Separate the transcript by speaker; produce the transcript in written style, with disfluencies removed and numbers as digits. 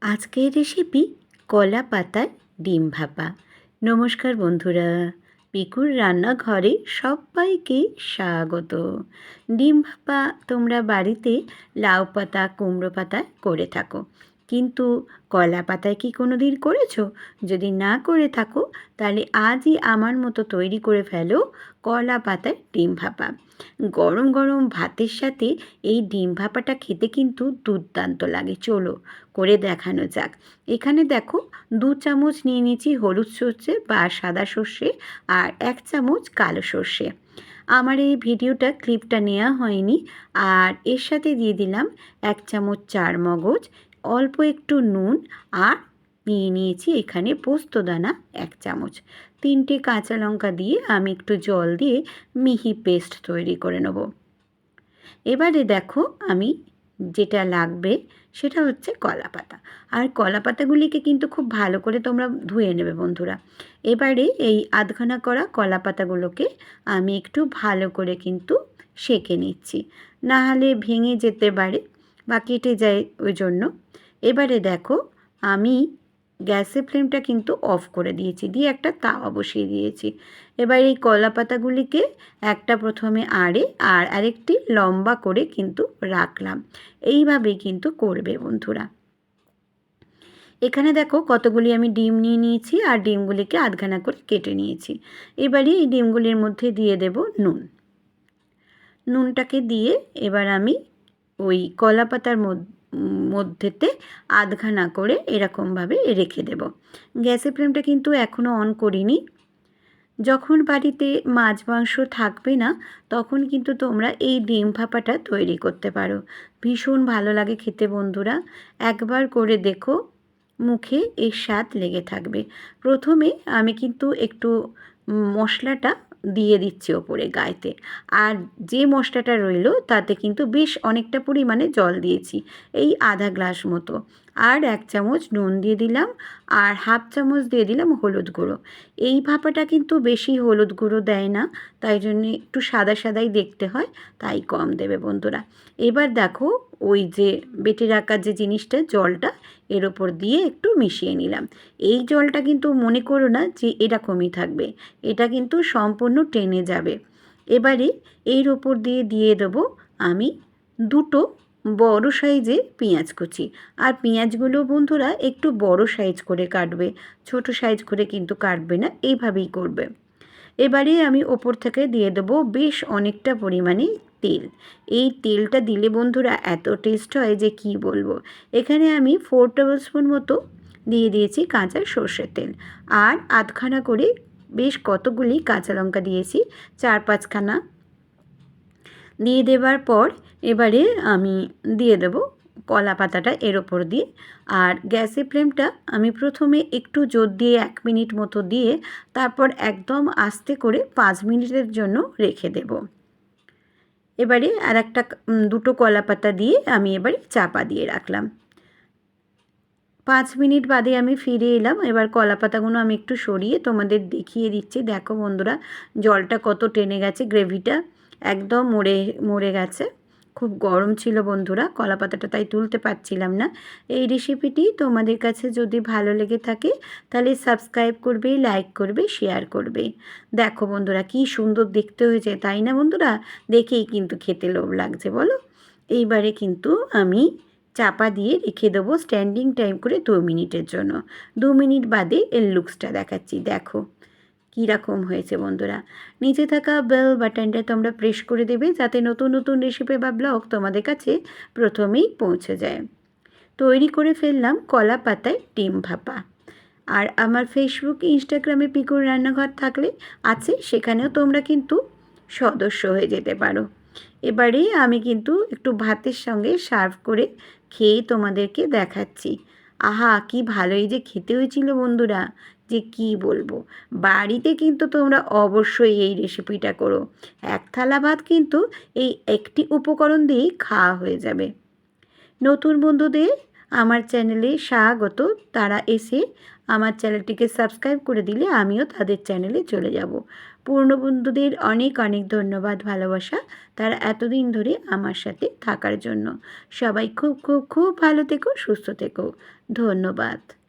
Speaker 1: আজকের রেসিপি কলা পাতার ডিম ভাপা। নমস্কার বন্ধুরা, পিকুর রান্নাঘরে সবাইকে স্বাগত। ডিম ভাপা তোমরা বাড়িতে লাউ পাতা কুমড়ো পাতায় করে থাকো, কিন্তু কলা পাতায় কি কোনো দিন করেছো? যদি না করে থাকো তাহলে আজই আমার মতো তৈরি করে ফেলো কলা পাতায় ডিম ভাপা। গরম গরম ভাতের সাথে এই ডিম ভাপাটা খেতে কিন্তু দুর্দান্ত লাগে। চলো করে দেখানো যাক। এখানে দেখো 2 চামচ নিয়ে নিয়েছি হলুদ সর্ষে বা সাদা সর্ষে আর 1 চামচ কালো সর্ষে। আমার এই ভিডিওটা ক্লিপটা নেওয়া হয়নি। আর এর সাথে দিয়ে দিলাম 1 চামচ চারমগজ, অল্প একটু নুন, আর নিয়েছি এখানে পোস্তদানা 1 চামচ। 3টে কাঁচা লঙ্কা দিয়ে আমি একটু জল দিয়ে মিহি পেস্ট তৈরি করে নেব। এবারে দেখো আমি যেটা লাগবে সেটা হচ্ছে কলা পাতা। আর কলা পাতাগুলিকে কিন্তু খুব ভালো করে তোমরা ধুয়ে নেবে বন্ধুরা। এবারে এই আধখানা করা কলা পাতাগুলোকে আমি একটু ভালো করে কিন্তু সেঁকে নিচ্ছি, না হলে ভেঙে যেতে পারে বা কেটে যায় ওই জন্য। এবারে দেখো আমি গ্যাসের ফ্লেমটা কিন্তু অফ করে দিয়েছি, দিয়ে একটা তাওয়া বসিয়ে দিয়েছি। এবার এই কলা পাতাগুলিকে একটা প্রথমে আর আরেকটি লম্বা করে কিন্তু রাখলাম। এইভাবেই কিন্তু করবে বন্ধুরা। এখানে দেখো কতগুলি আমি ডিম নিয়ে নিয়েছি আর ডিমগুলিকে আধখানা করে কেটে নিয়েছি। এবারে এই ডিমগুলির মধ্যে দিয়ে দেব নুন। নুনটাকে দিয়ে এবার আমি ওই কলা পাতার মধ্যেতে আধখানা করে এরকমভাবে রেখে দেব। গ্যাসের ফ্লেমটা কিন্তু এখনও অন করিনি। যখন বাড়িতে মাছ মাংস থাকবে না তখন কিন্তু তোমরা এই ডিম ভাপাটা তৈরি করতে পারো। ভীষণ ভালো লাগে খেতে বন্ধুরা, একবার করে দেখো, মুখে এর স্বাদ লেগে থাকবে। প্রথমে আমি কিন্তু একটু মশলাটা দিয়ে দিচ্ছি ওপরে গায়েতে, আর যে মশলাটা রইল তাতে কিন্তু বেশ অনেকটা পরিমাণে জল দিয়েছি, এই আধা গ্লাস মতো। আর 1 চামচ নুন দিয়ে দিলাম, আর হাফ চামচ দিয়ে দিলাম হলুদ গুঁড়ো। এই ভাপাটা কিন্তু বেশি হলুদ গুঁড়ো দেয় না, তাই জন্য একটু সাদা সাদাই দেখতে হয়, তাই কম দেবে বন্ধুরা। এবার দেখো ওই যে বেটে রাখার যে জিনিসটা জলটা এর ওপর দিয়ে একটু মিশিয়ে নিলাম। এই জলটা কিন্তু মনে করো না যে এরকমই থাকবে, এটা কিন্তু সম্পূর্ণ টেনে যাবে। এবারে এর ওপর দিয়ে দেবো আমি 2টো বড় সাইজে পেঁয়াজ কুচি। আর পেঁয়াজগুলো বন্ধুরা একটু বড় সাইজ করে কাটবে, ছোট সাইজ করে কিন্তু কাটবে না, এইভাবেই করবে। এবারে আমি ওপর থেকে দিয়ে দেবো বেশ অনেকটা পরিমাণে তেল। এই তেলটা দিলে বন্ধুরা এত টেস্ট হয় যে কি বলবো। এখানে আমি 4 টেবিল স্পুন মতো দিয়ে দিয়েছি কাঁচা সর্ষের তেল, আর আধখানা করে বেশ কতগুলি কাঁচা লঙ্কা দিয়েছি, 4-5খানা দিয়ে দেবার পর এবারে আমি দিয়ে দেব কলা পাতাটা এর ওপর দিয়ে। আর গ্যাসের ফ্লেমটা আমি প্রথমে একটু জোর দিয়ে 1 মিনিট মতো দিয়ে তারপর একদম আস্তে করে 5 মিনিটের জন্য রেখে দেব। এবারে আর একটা 2টো কলা পাতা দিয়ে আমি এবারে চাপা দিয়ে রাখলাম। 5 মিনিট বাদে আমি ফিরে এলাম। এবার কলা পাতাগুলো আমি একটু সরিয়ে তোমাদের দেখিয়ে দিচ্ছি। দেখো বন্ধুরা জলটা কত টেনে গেছে, গ্রেভিটা একদম মরে গেছে। খুব গরম ছিল বন্ধুরা কলা পাতাটা, তাই তুলতে পারছিলাম না। এই রেসিপিটি তোমাদের কাছে যদি ভালো লেগে থাকে তাহলে সাবস্ক্রাইব করবে, লাইক করবে, শেয়ার করবে। দেখো বন্ধুরা কি সুন্দর দেখতে হয়েছে, তাই না বন্ধুরা? দেখেই কিন্তু খেতে লোভ লাগছে বলো। এইবারে কিন্তু আমি চাপা দিয়ে রেখে দেবো স্ট্যান্ডিং টাইম করে 2 মিনিটের জন্য। 2 মিনিট বাদে এর লুকসটা দেখাচ্ছি। দেখো কীরকম হয়েছে বন্ধুরা। নিচে থাকা বেল বাটনটা তোমরা প্রেস করে দেবে যাতে নতুন নতুন রেসিপি বা ব্লগ তোমাদের কাছে প্রথমেই পৌঁছে যায়। তৈরি করে ফেললাম কলা পাতায় ডিম ভাপা। আর আমার ফেসবুক ইনস্টাগ্রামে পিকুর রান্নাঘর থাকলে আছে, সেখানেও তোমরা কিন্তু সদস্য হয়ে যেতে পারো। এবারে আমি কিন্তু একটু ভাতের সঙ্গে সার্ভ করে খেয়ে তোমাদেরকে দেখাচ্ছি। আহা কি ভালোই যে খেতে হয়েছিল বন্ধুরা, যে কি বলবো। বাড়িতে কিন্তু তোমরা অবশ্যই এই রেসিপিটা করো। 1 থালা ভাত কিন্তু এই একটি উপকরণ দিয়েই খাওয়া হয়ে যাবে। নতুন বন্ধুদের আমার চ্যানেলে স্বাগত। তারা এসে আমার চ্যানেলটিকে সাবস্ক্রাইব করে দিলে আমিও তাদের চ্যানেলে চলে যাব। পুরনো বন্ধুদের অনেক অনেক ধন্যবাদ, ভালোবাসা, তারা এতদিন ধরে আমার সাথে থাকার জন্য। সবাই খুব খুব খুব ভালো থেকো, সুস্থ থেকো। ধন্যবাদ।